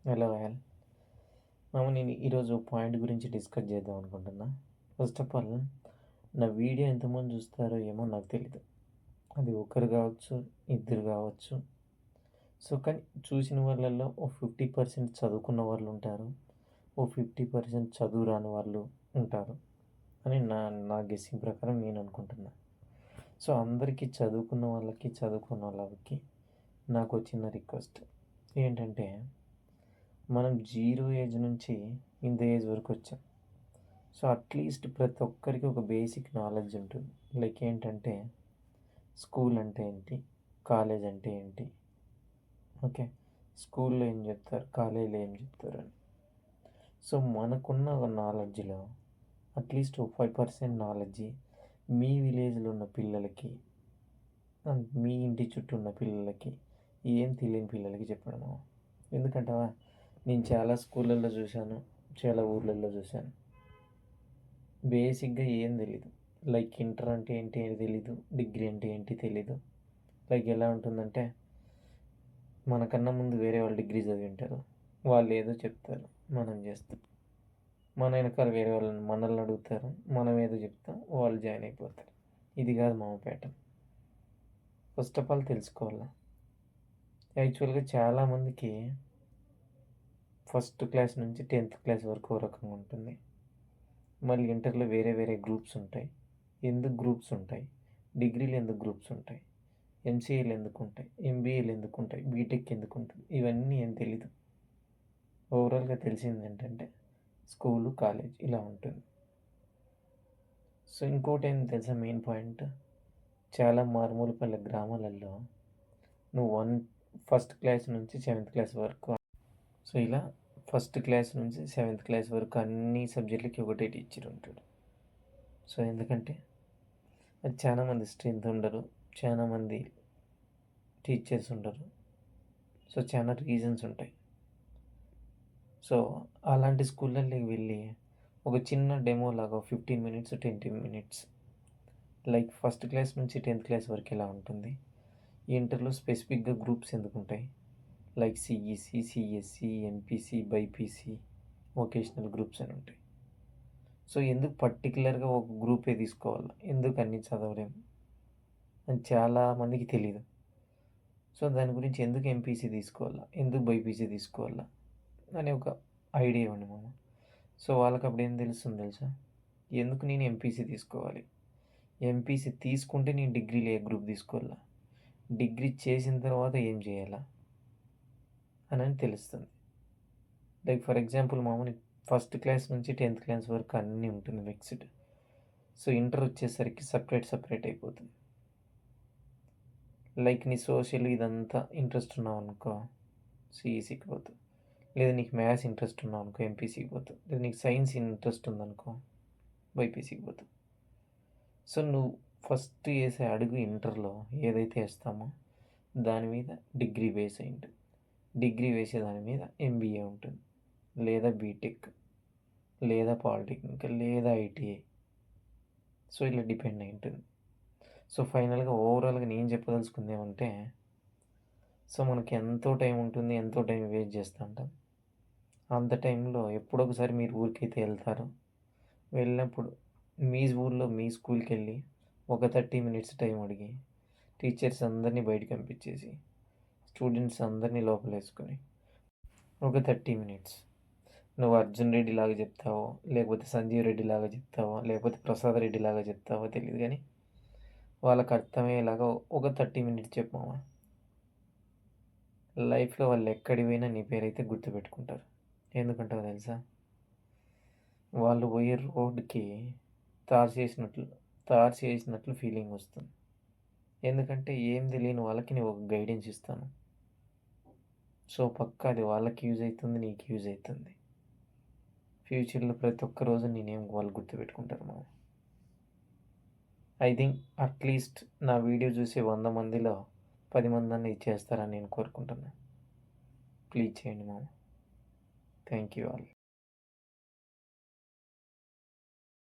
Hello all. నేను ఈరోజు point గురించి డిస్కస్ చేద్దాం అనుకుంటున్నా. ఫస్ట్ ఆఫ్ ఆల్, నా వీడియో ఎంతమంది చూస్తారో ఏమో నాకు తెలీదు. అది ఒకరు కావచ్చు, ఇద్దరు కావచ్చు. సో, కానీ చూసిన వాళ్ళల్లో ఓ 50% చదువుకున్న వాళ్ళు ఉంటారు. ఓ 50% చదువు రాని వాళ్ళు ఉంటారు అని నా నా గెస్సింగ్ ప్రకారం నేను అనుకుంటున్నా. సో, అందరికీ చదువుకున్న వాళ్ళకి నాకు ఒక చిన్న రిక్వెస్ట్ ఏంటంటే, మనం 0 ఏజ్ నుంచి ఇంత ఏజ్ వరకు వచ్చాం. సో, అట్‌లీస్ట్ ప్రతి ఒక్కరికి ఒక బేసిక్ నాలెడ్జ్ ఉంటుంది. లైక్ ఏంటంటే, స్కూల్ అంటే ఏంటి? కాలేజ్ అంటే ఏంటి? ఓకే. స్కూల్‌లో ఏం చెప్తారు? కాలేజీలో ఏం చెప్తారని. సో, మనకున్న నాలెడ్జ్‌లో అట్‌లీస్ట్ ఓ 5% నాలెడ్జి మీ విలేజ్‌లో ఉన్న పిల్లలకి మీ ఇంటి చుట్టూ ఉన్న పిల్లలకి, ఏం తెలియని పిల్లలకి చెప్పడము. ఎందుకంటావా? నేను చాలా స్కూళ్ళల్లో చూశాను. చాలా ఊర్లల్లో చూశాను. బేసిక్‌గా ఏం తెలీదు. లైక్ ఇంటర్ అంటే ఏంటి తెలీదు. డిగ్రీ అంటే ఏంటి తెలీదు. లైక్ ఎలా ఉంటుందంటే, మనకన్నా ముందు వేరే వాళ్ళు డిగ్రీ చదివి ఉంటారు. వాళ్ళు ఏదో చెప్తారు. మనం చేస్తాం. మన వెనకాల వేరే వాళ్ళని మనల్ని అడుగుతారు. మనం ఏదో చెప్తాం. వాళ్ళు జాయిన్ అయిపోతారు. ఇది కాదు మామ ప్యాటర్న్. ఫస్ట్ ఆఫ్ ఆల్ తెలుసుకోవాలా. యాక్చువల్‌గా చాలామందికి ఫస్ట్ క్లాస్ నుంచి 10థ్ క్లాస్ వరకు ఓ రకంగా ఉంటుంది. మళ్ళీ ఇంటర్‌లో వేరే వేరే గ్రూప్స్ ఉంటాయి. ఎందుకు గ్రూప్స్ ఉంటాయి? డిగ్రీలో ఎందుకు గ్రూప్స్ ఉంటాయి? ఎంసీఏలు ఎందుకుంటాయి? ఎంబీఏలు ఎందుకుంటాయి? బీటెక్ ఎందుకుంటుంది? ఇవన్నీ ఏం తెలీదు. ఓవరాల్‌గా తెలిసిందేంటంటే స్కూలు, కాలేజ్ ఇలా ఉంటుంది. సో, ఇంకోటేంటి తెలుసా మెయిన్ పాయింట్? చాలా మారుమూల పల్లె గ్రామాలలో నువ్వు ఫస్ట్ క్లాస్ నుంచి సెవెంత్ క్లాస్ వరకు, సో, ఇలా ఫస్ట్ క్లాస్ నుంచి సెవెంత్ క్లాస్ వరకు అన్ని సబ్జెక్ట్‌లకి ఒకటే టీచర్ ఉంటాడు. సో, ఎందుకంటే అది చాలామంది స్ట్రెంత్ ఉండరు. చాలామంది టీచర్స్ ఉండరు. సో, చాలా రీజన్స్ ఉంటాయి. సో, అలాంటి స్కూళ్ళల్లోకి వెళ్ళి ఒక చిన్న డెమో లాగా 15 minutes, 20 minutes like first class నుంచి 10థ్ క్లాస్ వరకు ఎలా ఉంటుంది? ఇంటర్‌లో స్పెసిఫిక్‌గా గ్రూప్స్ ఎందుకుంటాయి? Like CEC, CSE, MPC, BiPC, vocational groups అని ఉంటాయి. సో, ఎందుకు పర్టిక్యులర్‌గా ఒక గ్రూపే తీసుకోవాలా? ఎందుకు అన్నీ చదవలేము? అని చాలామందికి తెలీదు. సో, దాని గురించి ఎందుకు ఎంపీసీ తీసుకోవాలా? ఎందుకు బైపీసీ తీసుకోవాలా? అనే ఒక ఐడియా ఇవ్వండి మామ. సో, వాళ్ళకప్పుడు ఏం తెలుస్తుంది తెలుసా? ఎందుకు నేను ఎంపీసీ తీసుకోవాలి? ఎంపీసీ తీసుకుంటే నేను డిగ్రీలో ఏ గ్రూప్ తీసుకోవాలా? డిగ్రీ చేసిన తర్వాత ఏం చేయాలా? అని తెలుస్తుంది. లైక్ ఫర్ ఎగ్జాంపుల్ మామూలు ఫస్ట్ క్లాస్ నుంచి 10థ్ క్లాస్ వరకు అన్నీ ఉంటుంది మిక్స్డ్. సో, ఇంటర్ వచ్చేసరికి సెపరేట్ అయిపోతుంది. లైక్ నీ సోషల్ ఇదంతా ఇంట్రెస్ట్ ఉన్నావనుకో సీఈసీకి పోతావు. లేదా నీకు మ్యాథ్స్ ఇంట్రెస్ట్ ఉన్నావనుకో ఎంపీసీకి పోతావు. లేదా నీకు సైన్స్ ఇంట్రెస్ట్ ఉందనుకో బైపీసీకి పోతావు. సో, నువ్వు ఫస్ట్ ఏసే అడుగు ఇంటర్‌లో ఏదైతే ఏస్తామో దాని మీద డిగ్రీ బేస్ అయి ఉంటుంది. డిగ్రీ వేసే దాని మీద ఎంబీఏ ఉంటుంది. లేదా బీటెక్, లేదా పాలిటెక్నిక్, లేదా ఐటీఐ. సో, ఇలా డిపెండ్ అయి ఉంటుంది. సో, ఫైనల్‌గా ఓవరాల్‌గా నేను చెప్పదలుచుకుంది ఏమంటే, సో, మనకి ఎంతో టైం ఉంటుంది. ఎంతో టైం వేస్ట్ చేస్తూ ఉంటాం. అంత టైంలో ఎప్పుడో ఒకసారి మీరు ఊరికైతే వెళ్తారు. వెళ్ళినప్పుడు మీ ఊర్లో మీ స్కూల్‌కెళ్ళి ఒక 30 మినిట్స్ టైం అడిగి, టీచర్స్ అందరిని బయటికి పంపించేసి, స్టూడెంట్స్ అందరిని లోపలేసుకొని, ఒక 30 మినిట్స్ నువ్వు 'అర్జున్ రెడ్డి' లాగా చెప్తావో, లేకపోతే 'సంజీవ్ రెడ్డి' లాగా చెప్తావో, లేకపోతే 'ప్రసాద్ రెడ్డి' లాగా చెప్తావో తెలీదు గానీ, వాళ్ళకి అర్థమయ్యేలాగా ఒక 30 మినిట్స్ చెప్పు మామ. లైఫ్‌లో వాళ్ళు ఎక్కడికి పోయినా నీ పేరైతే గుర్తుపెట్టుకుంటారు. ఎందుకంటావో తెలుసా? వాళ్ళు పోయే రోడ్డుకి తారు చేసినట్లు తారు చేసినట్లు ఫీలింగ్ వస్తుంది. ఎందుకంటే ఏం తెలియని వాళ్ళకి నేను ఒక గైడెన్స్ ఇస్తాను. సో, పక్కా అది వాళ్ళకి యూజ్ అయితుంది. నీకు యూజ్ అయితుంది. ఫ్యూచర్‌లో ప్రతి ఒక్క రోజు నీ నేమ్ వాళ్ళు గుర్తుపెట్టుకుంటారు మామ. ఐ థింక్ అట్‌లీస్ట్ నా వీడియో చూసే 100 మందిలో 10 మందన్నా ఇది చేస్తారని నేను కోరుకుంటున్నా. ప్లీజ్ చేయండి మామ. Thank you all.